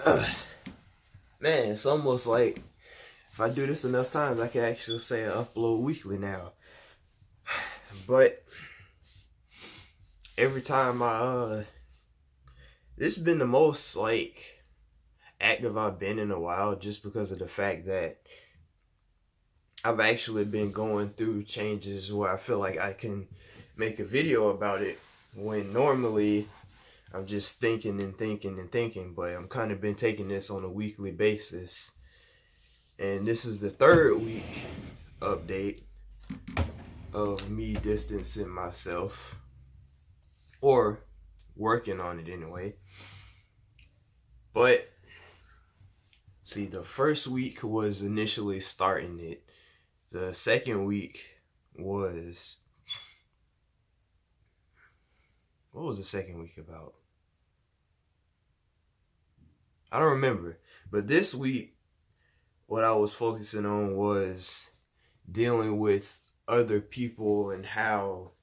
Man, it's almost like if I do this enough times, I can actually say I upload weekly now. But every time this has been the most active I've been in a while, just because of the fact that I've actually been going through changes where I feel like I can make a video about it, when normally I'm just thinking and thinking and thinking. But I'm kind of been taking this on a weekly basis, and this is the third week update of me distancing myself, or working on it anyway. But see, the first week was initially starting it. The second week was, what was the second week about? I don't remember. But this week, what I was focusing on was dealing with other people and how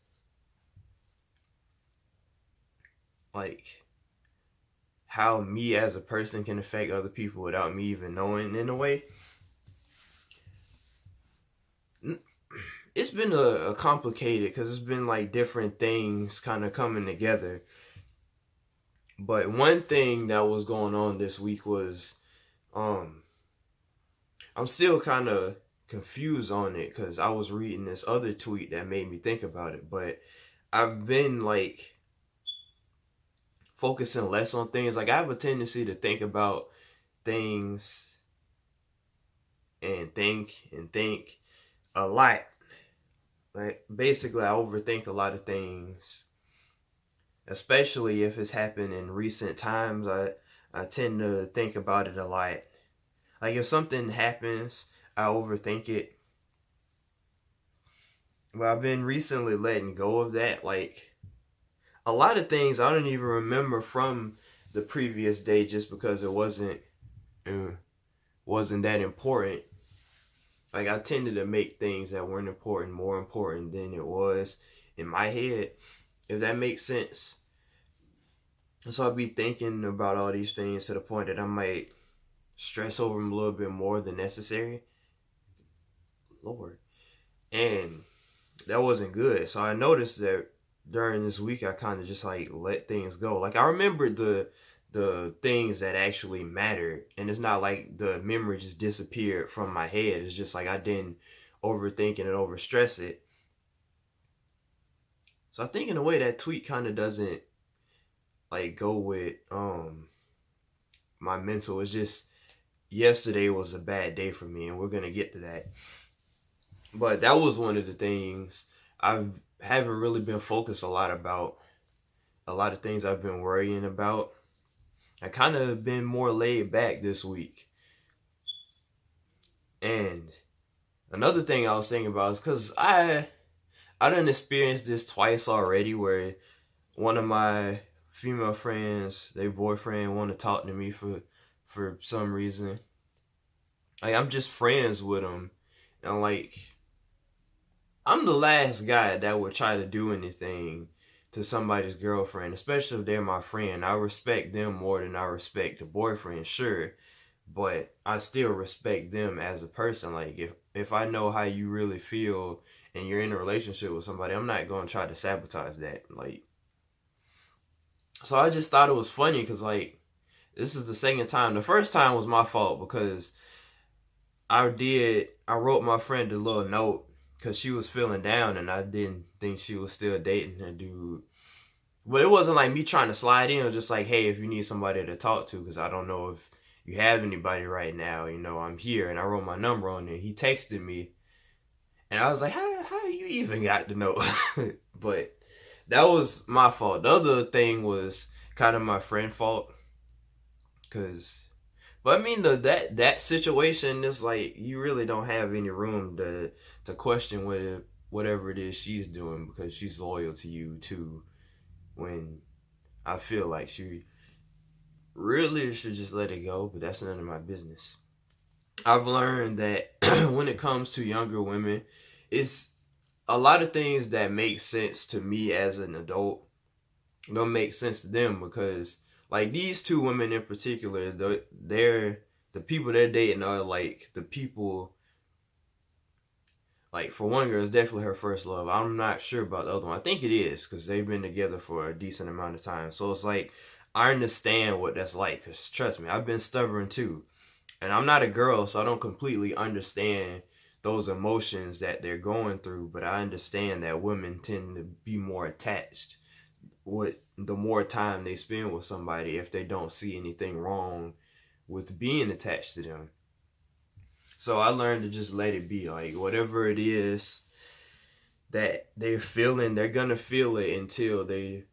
me as a person can affect other people without me even knowing, in a way. It's been a complicated, because it's been like different things kind of coming together. But one thing that was going on this week was, I'm still kind of confused on it, because I was reading this other tweet that made me think about it. But I've been focusing less on things. Like, I have a tendency to think about things and think a lot. Like, basically, I overthink a lot of things, especially if it's happened in recent times. I tend to think about it a lot. Like, if something happens, I overthink it. But I've been recently letting go of that. Like, a lot of things I don't even remember from the previous day, just because it wasn't that important. Like, I tended to make things that weren't important more important than it was in my head, if that makes sense. And so I'd be thinking about all these things to the point that I might stress over them a little bit more than necessary. Lord. And that wasn't good. So I noticed that during this week, I kind of just let things go. Like, I remembered the things that actually mattered, and it's not like the memory just disappeared from my head. It's just like I didn't overthink it and overstress it. So I think in a way that tweet kind of doesn't go with my mental. It's just, yesterday was a bad day for me, and we're gonna get to that. But that was one of the things I haven't really been focused a lot about. A lot of things I've been worrying about. I kind of been more laid back this week. And another thing I was thinking about is, because I done experienced this twice already, where one of my female friends, their boyfriend, want to talk to me for some reason. Like, I'm just friends with them, and I'm the last guy that would try to do anything to somebody's girlfriend, especially if they're my friend. I respect them more than I respect the boyfriend, sure, but I still respect them as a person. Like, if I know how you really feel and you're in a relationship with somebody, I'm not going to try to sabotage that. So I just thought it was funny, because this is the second time. The first time was my fault, because I wrote my friend a little note, because she was feeling down, and I didn't think she was still dating a dude. But it wasn't like me trying to slide in. It was just like, hey, if you need somebody to talk to, because I don't know if you have anybody right now, I'm here. And I wrote my number on there. He texted me, and I was like, how you even got to know? But that was my fault. The other thing was kind of my friend's fault, but I mean, that situation is like, you really don't have any room to question whatever it is she's doing, because she's loyal to you too. When I feel like she really should just let it go, but that's none of my business. I've learned that when it comes to younger women, it's a lot of things that make sense to me as an adult don't make sense to them, because like these two women in particular, the people they're dating are like the people. Like for one girl, it's definitely her first love. I'm not sure about the other one. I think it is because they've been together for a decent amount of time. So it's like I understand what that's like. Cause trust me, I've been stubborn too, and I'm not a girl, so I don't completely understand those emotions that they're going through. But I understand that women tend to be more attached with the more time they spend with somebody if they don't see anything wrong with being attached to them. So I learned to just let it be. Like whatever it is that they're feeling, they're gonna feel it until they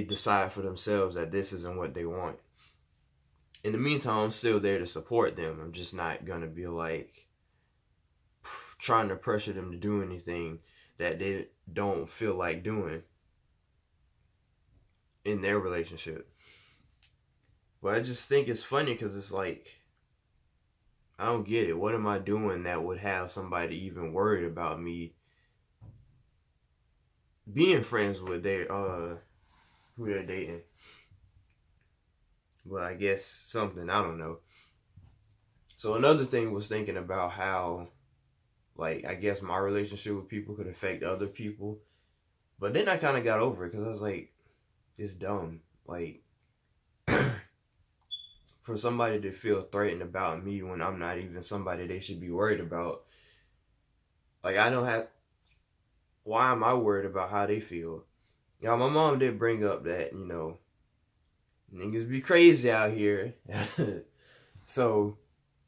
decide for themselves that this isn't what they want. In the meantime, I'm still there to support them. I'm just not gonna be like trying to pressure them to do anything that they don't feel like doing in their relationship. But I just think it's funny because it's like I don't get it. What am I doing that would have somebody even worried about me being friends with their who they're dating? But I guess something, I don't know. So another thing was thinking about how, like, I guess my relationship with people could affect other people. But then I kind of got over it because I was like, it's dumb. Like, for somebody to feel threatened about me when I'm not even somebody they should be worried about. Like, I don't have, why am I worried about how they feel? Yeah, my mom did bring up that, niggas be crazy out here. So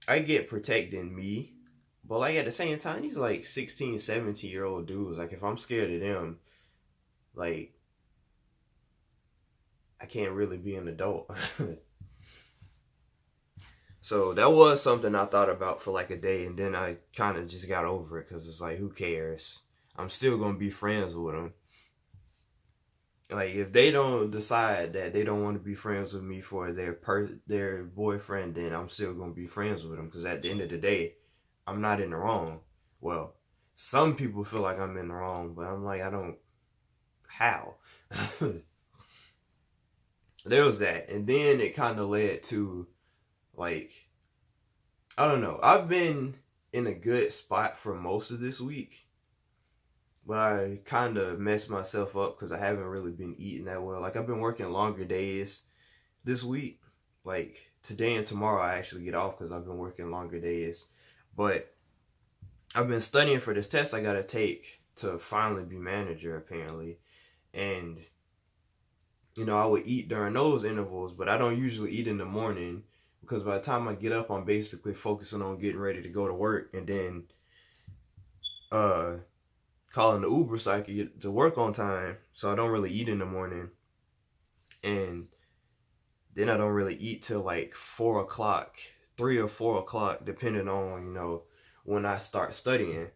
I get protecting me. But like at the same time, these like 16, 17-year-old dudes, like if I'm scared of them, like I can't really be an adult. So that was something I thought about for like a day, and then I kind of just got over it because it's like, who cares? I'm still gonna be friends with them. Like if they don't decide that they don't want to be friends with me for their boyfriend, then I'm still gonna be friends with them because at the end of the day, I'm not in the wrong. Well, some people feel like I'm in the wrong, but I'm like, I don't. How? There was that, and then it kind of led to like, I don't know. I've been in a good spot for most of this week, but I kind of messed myself up because I haven't really been eating that well. Like I've been working longer days this week. Like today and tomorrow I actually get off because I've been working longer days. But I've been studying for this test I gotta take to finally be manager apparently. And I would eat during those intervals, but I don't usually eat in the morning because by the time I get up I'm basically focusing on getting ready to go to work and then uh calling the Uber so I can get to work on time. So I don't really eat in the morning. And then I don't really eat till like 4 o'clock, 3 or 4 o'clock, depending on, when I start studying.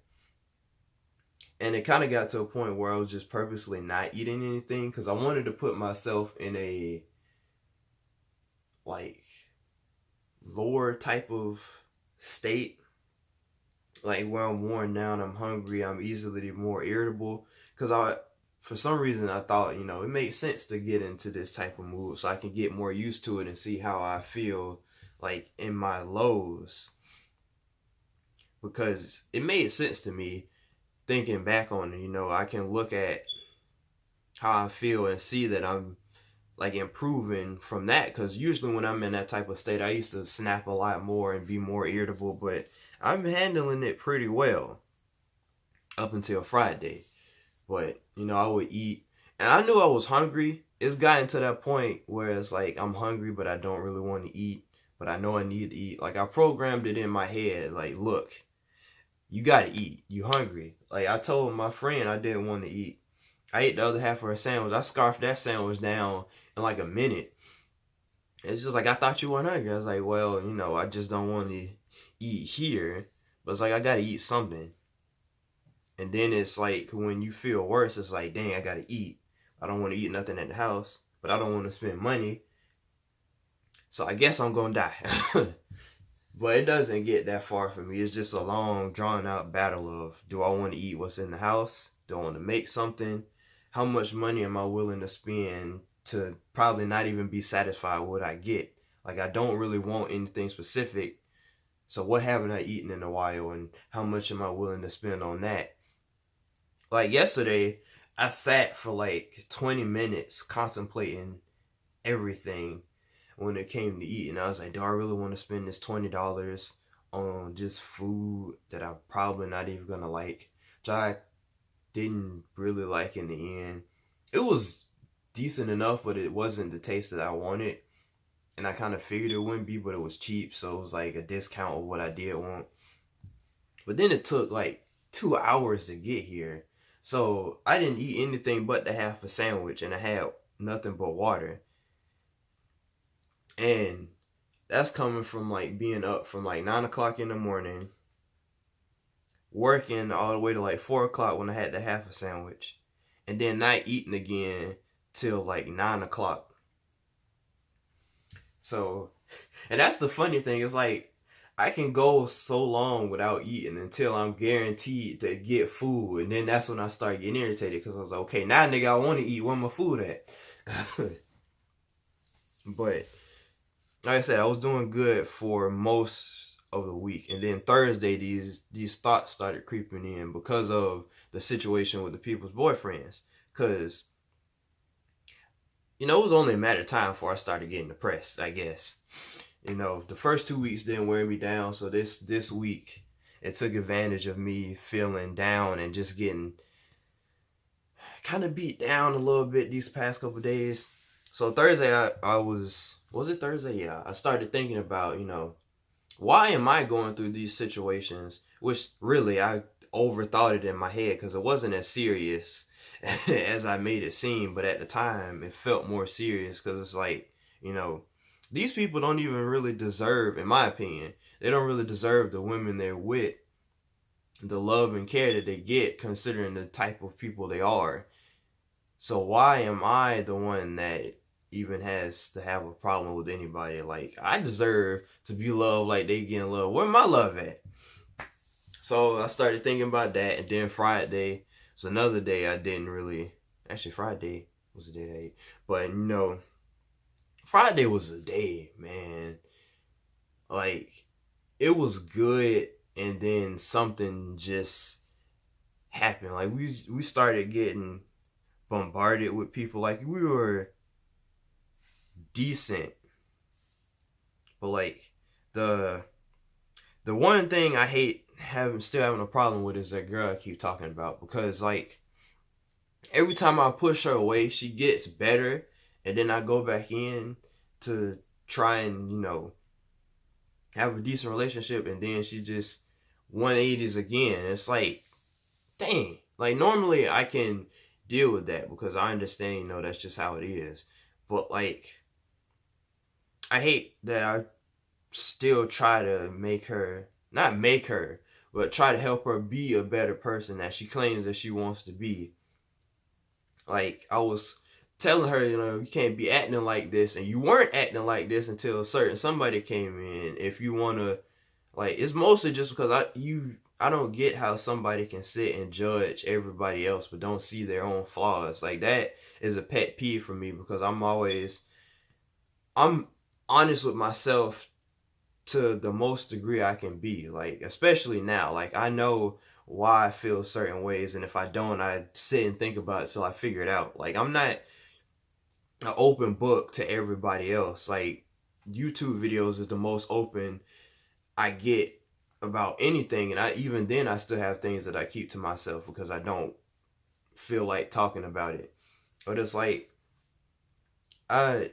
And it kind of got to a point where I was just purposely not eating anything because I wanted to put myself in a like lower type of state, like where I'm worn down, I'm hungry, I'm easily more irritable. Because for some reason, I thought, it makes sense to get into this type of mood so I can get more used to it and see how I feel like in my lows. Because it made sense to me thinking back on it, I can look at how I feel and see that I'm like improving from that. Because usually when I'm in that type of state, I used to snap a lot more and be more irritable, but I'm handling it pretty well up until Friday. But I would eat and I knew I was hungry. It's gotten to that point where it's like I'm hungry but I don't really want to eat, but I know I need to eat. Like I programmed it in my head, like, look, you gotta eat, you hungry. Like I told my friend I didn't want to eat. I ate the other half of her sandwich. I scarfed that sandwich down in like a minute. It's just like, I thought you weren't hungry. I was like, well, I just don't want to eat here. But it's like, I gotta eat something. And then it's like, when you feel worse, it's like, dang, I gotta eat. I don't want to eat nothing at the house, but I don't want to spend money. So I guess I'm gonna die. But it doesn't get that far for me. It's just a long, drawn out battle of, do I want to eat what's in the house? Do I want to make something? How much money am I willing to spend to probably not even be satisfied with what I get. Like, I don't really want anything specific. So what haven't I eaten in a while, and how much am I willing to spend on that? Like yesterday, I sat for like 20 minutes contemplating everything when it came to eating. I was like, do I really want to spend this $20 on just food that I'm probably not even gonna like? Which I didn't really like in the end. It was decent enough, but it wasn't the taste that I wanted. And I kind of figured it wouldn't be, but it was cheap, so it was like a discount of what I did want. But then it took like 2 hours to get here. So I didn't eat anything but the half a sandwich, and I had nothing but water. And that's coming from like being up from like 9 o'clock in the morning, working all the way to like 4 o'clock when I had the half a sandwich, and then not eating again till like 9 o'clock. So, and that's the funny thing, is like I can go so long without eating until I'm guaranteed to get food, and then that's when I start getting irritated, because I was like, okay, now nigga, I want to eat. Where my food at? But like I said, I was doing good for most of the week, and then Thursday these thoughts started creeping in because of the situation with the people's boyfriends. Because it was only a matter of time before I started getting depressed, I guess. The first 2 weeks didn't wear me down, so this week it took advantage of me feeling down and just getting kind of beat down a little bit these past couple days. So Thursday I was it Thursday? Yeah, I started thinking about, why am I going through these situations? Which really I overthought it in my head, because it wasn't as serious as I made it seem, but at the time it felt more serious, because it's like, these people don't even really deserve, in my opinion, they don't really deserve the women they're with, the love and care that they get, considering the type of people they are. So why am I the one that even has to have a problem with anybody? Like, I deserve to be loved like they getting love. Where my love at? So I started thinking about that, and then Friday was another day I didn't really. Actually, Friday was the day I ate, but Friday was a day, man. Like, it was good, and then something just happened. Like, we started getting bombarded with people. Like, we were decent, but like the one thing I hate still having a problem with is that girl I keep talking about, because like every time I push her away she gets better, and then I go back in to try and have a decent relationship, and then she just 180s again. It's like, dang, like normally I can deal with that because I understand, that's just how it is, but like I hate that I still try to not make her, but try to help her be a better person that she claims that she wants to be. Like, I was telling her, you can't be acting like this, and you weren't acting like this until somebody came in. If you want to, like, it's mostly just because I don't get how somebody can sit and judge everybody else but don't see their own flaws. Like, that is a pet peeve for me, because I'm honest with myself to the most degree I can be. Like, especially now, like, I know why I feel certain ways, and if I don't, I sit and think about it till I figure it out. Like, I'm not an open book to everybody else. Like, YouTube videos is the most open I get about anything, and even then I still have things that I keep to myself because I don't feel like talking about it. But it's like, I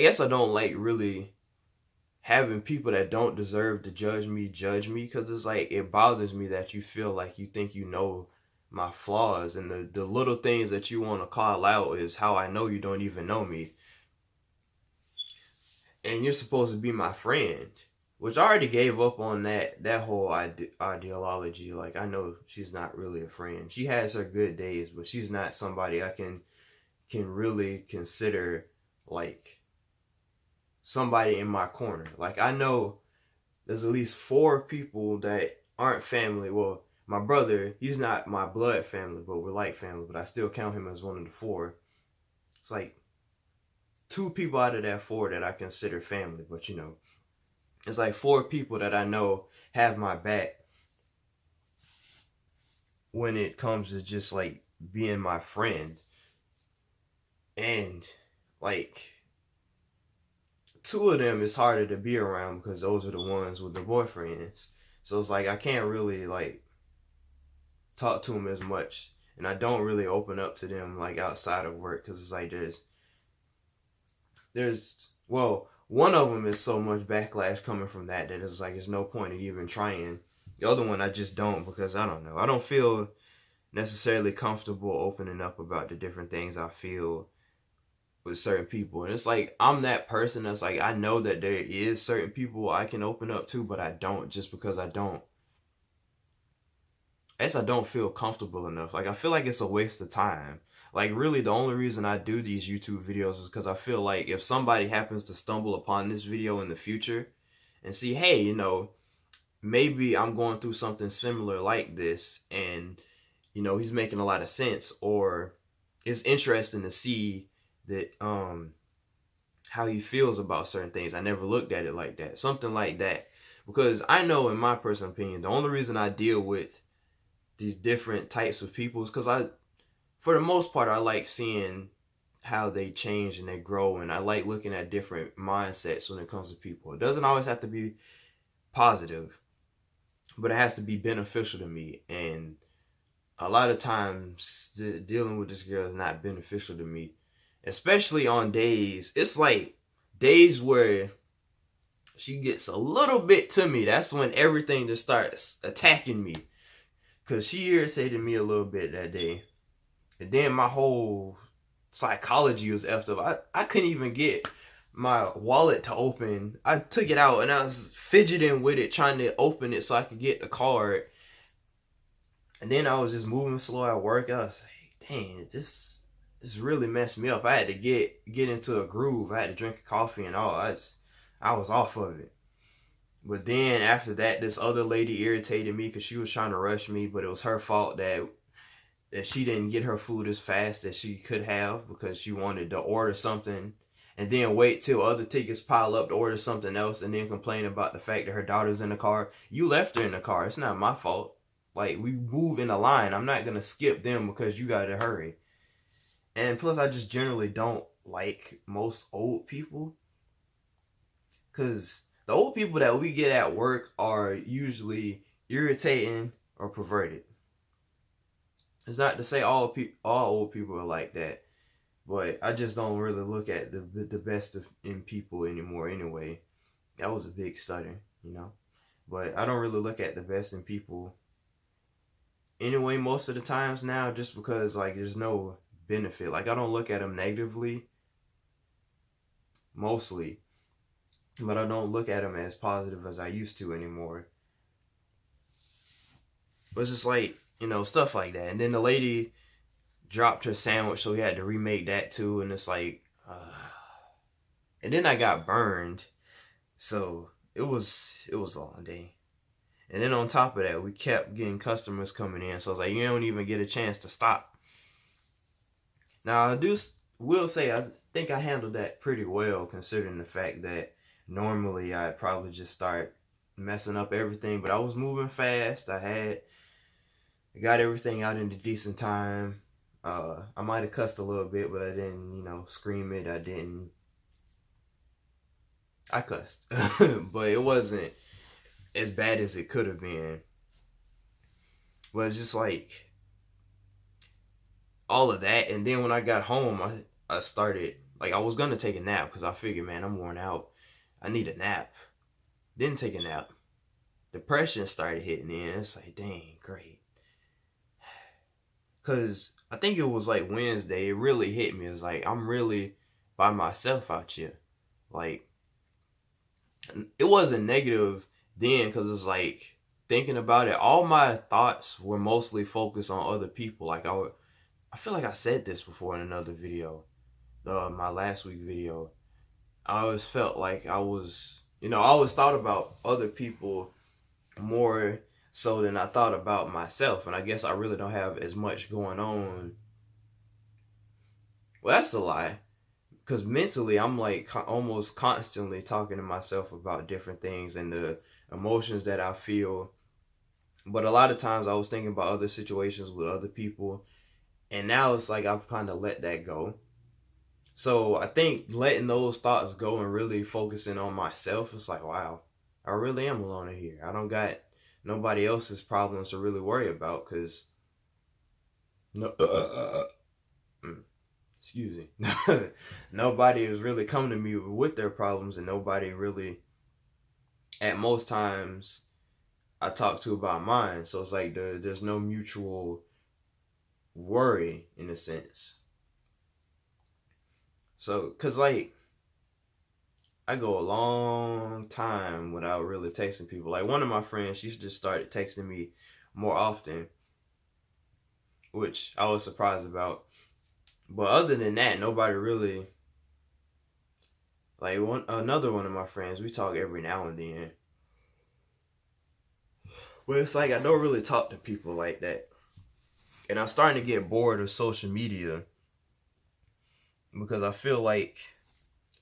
guess I don't like really having people that don't deserve to judge me, because it's like, it bothers me that you feel like you think you know my flaws, and the little things that you want to call out is how I know you don't even know me, and you're supposed to be my friend, which I already gave up on that whole ideology. Like, I know she's not really a friend. She has her good days, but she's not somebody I can really consider like somebody in my corner. Like, I know there's at least 4 people that aren't family. Well, my brother, he's not my blood family, but we're like family, but I still count him as one of the 4. it's like 2 people out of that 4 that I consider family, but it's like 4 people that I know have my back when it comes to just like being my friend. And like 2 of them is harder to be around because those are the ones with the boyfriends. So it's like I can't really like talk to them as much, and I don't really open up to them like outside of work because it's like there's well, one of them is so much backlash coming from that it's like there's no point in even trying. The other one I just don't, because I don't know. I don't feel necessarily comfortable opening up about the different things I feel with certain people. And it's like I'm that person that's like I know that there is certain people I can open up to, but I don't, just because I don't feel comfortable enough. Like I feel like it's a waste of time. Like really the only reason I do these YouTube videos is because I feel like if somebody happens to stumble upon this video in the future and see, hey, maybe I'm going through something similar like this, and he's making a lot of sense, or it's interesting to see that how he feels about certain things. I never looked at it like that. Something like that. Because I know, in my personal opinion, the only reason I deal with these different types of people is because for the most part, I like seeing how they change and they grow, and I like looking at different mindsets when it comes to people. It doesn't always have to be positive, but it has to be beneficial to me. And a lot of times dealing with this girl is not beneficial to me, especially on days. It's like days where she gets a little bit to me. That's when everything just starts attacking me, because she irritated me a little bit that day. And then my whole psychology was effed up. I couldn't even get my wallet to open. I took it out and I was fidgeting with it, trying to open it so I could get the card. And then I was just moving slow at work. I was like, dang, this really messed me up. I had to get into a groove. I had to drink coffee and all. I was off of it. But then after that, this other lady irritated me because she was trying to rush me, but it was her fault that she didn't get her food as fast as she could have, because she wanted to order something and then wait till other tickets pile up to order something else, and then complain about the fact that her daughter's in the car. You left her in the car. It's not my fault. Like, we move in a line. I'm not going to skip them because you got to hurry. And plus, I just generally don't like most old people, because the old people that we get at work are usually irritating or perverted. It's not to say all old people are like that, but I just don't really look at the best in people anymore anyway. That was a big stutter. But I don't really look at the best in people anyway most of the times now, just because like there's no benefit. Like I don't look at them negatively mostly, but I don't look at them as positive as I used to anymore. But it's just like, stuff like that. And then the lady dropped her sandwich, so we had to remake that too. And it's like, and then I got burned, so it was a long day. And then on top of that, we kept getting customers coming in, so I was like, you don't even get a chance to stop. Now I will say I think I handled that pretty well, considering the fact that normally I'd probably just start messing up everything, but I was moving fast. I got everything out in a decent time. I might have cussed a little bit, but I didn't, scream it. I cussed, but it wasn't as bad as it could have been. But it's just like all of that. And then when I got home, I started, like, I was going to take a nap because I figured, man, I'm worn out. I need a nap. Didn't take a nap. Depression started hitting in. It's like, dang, great. Because I think it was like Wednesday, it really hit me. It's like, I'm really by myself out here. Like, it wasn't negative then, because it's like, thinking about it, all my thoughts were mostly focused on other people. Like, I feel like I said this before in another video, my last week video. I always felt like I always thought about other people more so than I thought about myself. And I guess I really don't have as much going on Well, that's a lie. Because mentally, I'm like almost constantly talking to myself about different things and the emotions that I feel. But a lot of times I was thinking about other situations with other people. And now it's like I've kind of let that go. So I think letting those thoughts go and really focusing on myself, it's like, wow, I really am alone in here. I don't got nobody else's problems to really worry about because no, excuse me, nobody is really coming to me with their problems, and nobody really, at most times, I talk to about mine. So it's like there's no mutual worry in a sense. So, cause like I go a long time without really texting people. Like one of my friends, she's just started texting me more often, which I was surprised about. But other than that, nobody really like another one of my friends. We talk every now and then, but it's like I don't really talk to people like that, and I'm starting to get bored of social media because I feel like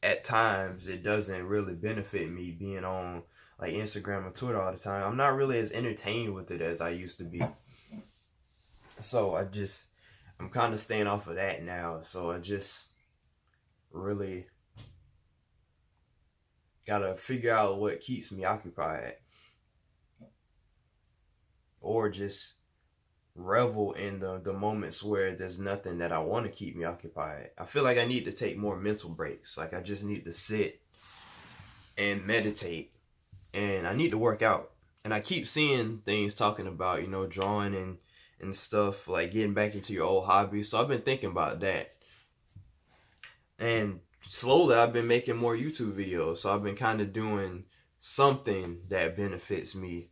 at times it doesn't really benefit me being on like Instagram or Twitter all the time. I'm not really as entertained with it as I used to be. So I'm kind of staying off of that now. So I just really gotta figure out what keeps me occupied, or just revel in the moments where there's nothing that I want to keep me occupied. I feel like I need to take more mental breaks. Like I just need to sit and meditate, and I need to work out. And I keep seeing things talking about, drawing and stuff, like getting back into your old hobbies. So I've been thinking about that. And slowly I've been making more YouTube videos. So I've been kind of doing something that benefits me.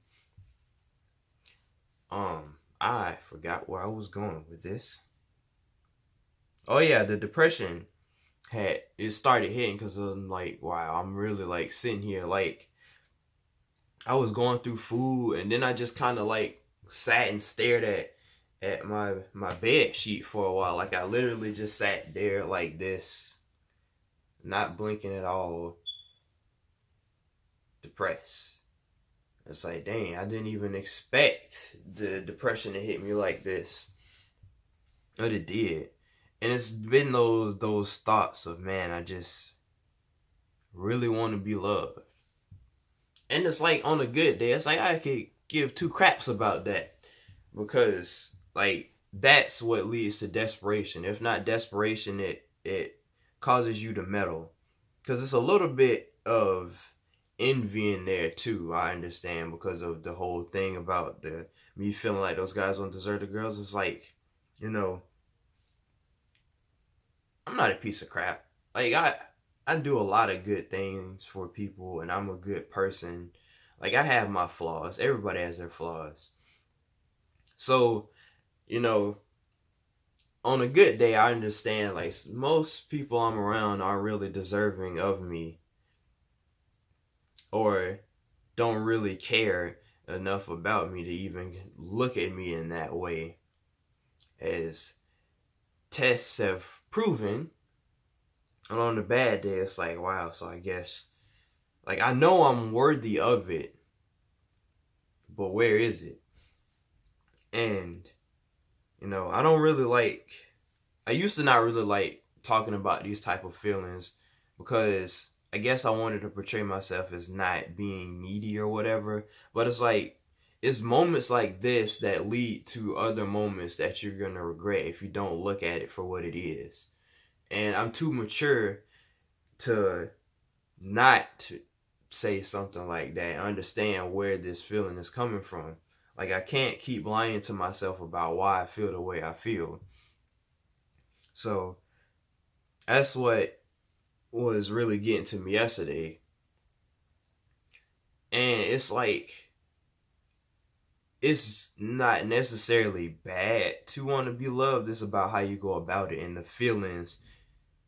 I forgot where I was going with this. Oh yeah, the depression it started hitting because I'm like, wow, I'm really like sitting here like I was going through food, and then I just kind of like sat and stared at my bed sheet for a while. Like I literally just sat there like this, not blinking at all, depressed. It's like, dang, I didn't even expect the depression to hit me like this, but it did. And it's been those thoughts of, man, I just really want to be loved. And it's like on a good day, it's like I could give two craps about that, because like that's what leads to desperation. If not desperation, it causes you to meddle, because it's a little bit of envy in there too. I understand, because of the whole thing about the me feeling like those guys don't deserve the girls. It's like, you know, I'm not a piece of crap. Like I do a lot of good things for people, and I'm a good person. Like I have my flaws. Everybody has their flaws. So, you know, on a good day, I understand like most people I'm around aren't really deserving of me, or don't really care enough about me to even look at me in that way, as tests have proven. And on a bad day, it's like, wow, so I guess, like, I know I'm worthy of it, but where is it? And, I don't really like, I used to not really like talking about these type of feelings, because I guess I wanted to portray myself as not being needy or whatever. But it's like, it's moments like this that lead to other moments that you're going to regret if you don't look at it for what it is. And I'm too mature to not say something like that, understand where this feeling is coming from. Like I can't keep lying to myself about why I feel the way I feel. So that's what was really getting to me yesterday. And it's like, it's not necessarily bad to want to be loved. It's about how you go about it and the feelings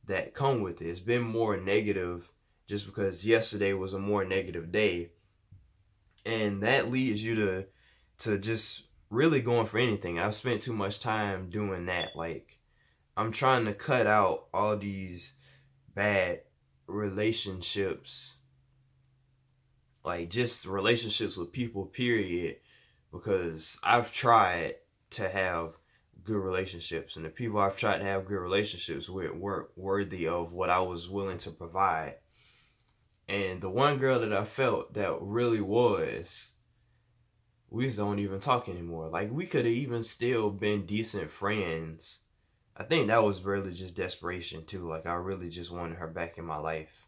that come with it. It's been more negative just because yesterday was a more negative day. And that leads you to just really going for anything. I've spent too much time doing that. Like I'm trying to cut out all these bad relationships, like just relationships with people, period, because I've tried to have good relationships, and the people I've tried to have good relationships with weren't worthy of what I was willing to provide. And the one girl that I felt that really was, we just don't even talk anymore. Like, we could have even still been decent friends. I think that was really just desperation too. Like, I really just wanted her back in my life.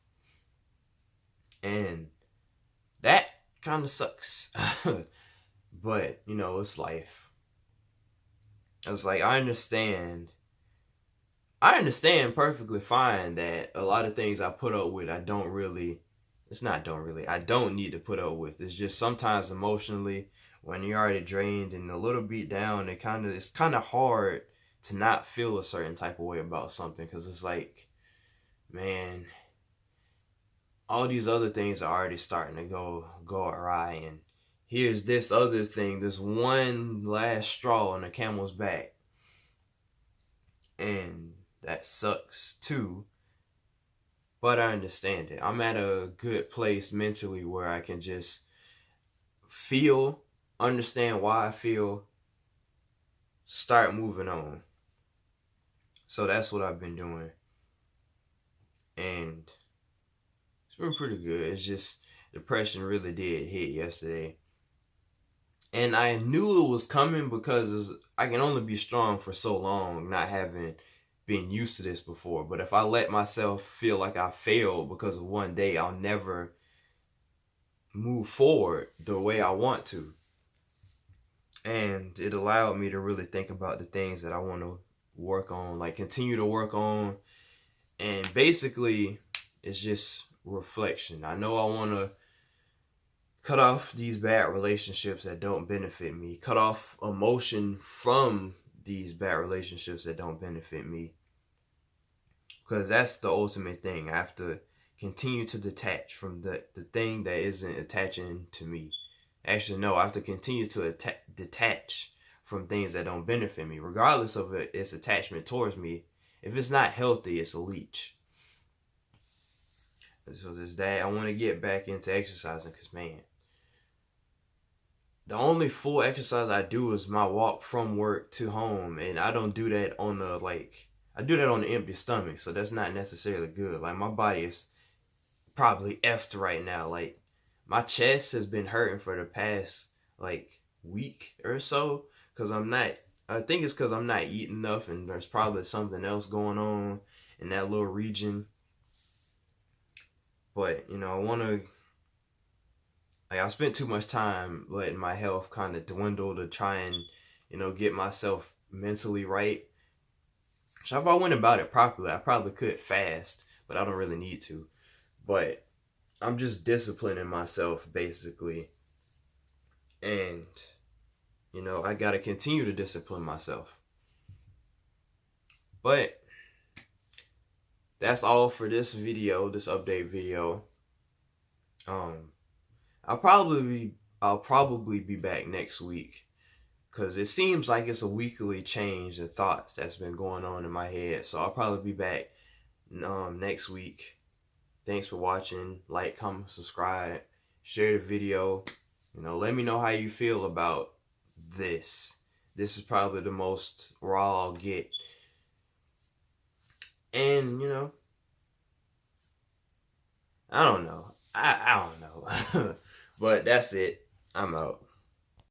And that kind of sucks. But, you know, it's life. It's like, I understand perfectly fine that a lot of things I put up with, I don't need to put up with. It's just sometimes emotionally, when you're already drained and a little beat down, it's kind of hard to not feel a certain type of way about something, because it's like, man, all these other things are already starting to go awry, and here's this other thing, this one last straw on the camel's back, and that sucks too. But I understand it. I'm at a good place mentally where I can just feel, understand why I feel, start moving on. So that's what I've been doing. And it's been pretty good. It's just depression really did hit yesterday. And I knew it was coming because I can only be strong for so long, not having been used to this before. But if I let myself feel like I failed because of one day, I'll never move forward the way I want to. And it allowed me to really think about the things that I want to work on, like continue to work on. And basically, it's just reflection. I know I want to cut off these bad relationships that don't benefit me, cut off emotion from these bad relationships that don't benefit me, because that's the ultimate thing. I have to continue to detach from the thing that isn't attaching to me. Actually, no, I have to continue to detach from things that don't benefit me, regardless of its attachment towards me. If it's not healthy, it's a leech. So there's that. I want to get back into exercising, because, man, the only full exercise I do is my walk from work to home, and I don't do that on I do that on an empty stomach, so that's not necessarily good. Like, my body is probably effed right now. Like, my chest has been hurting for the past like week or so, because I think it's because I'm not eating enough, and there's probably something else going on in that little region. But, you know, I spent too much time letting my health kind of dwindle to try and, you know, get myself mentally right. So if I went about it properly, I probably could fast, but I don't really need to. But I'm just disciplining myself, basically. And, you know, I got to continue to discipline myself. But that's all for this video, this update video. Um, I'll probably be back next week, because it seems like it's a weekly change of thoughts that's been going on in my head. So I'll probably be back next week. Thanks for watching. Like, comment, subscribe, share the video. You know, let me know how you feel about this. This is probably the most raw I'll get. And, you know, I don't know. I don't know. But that's it. I'm out.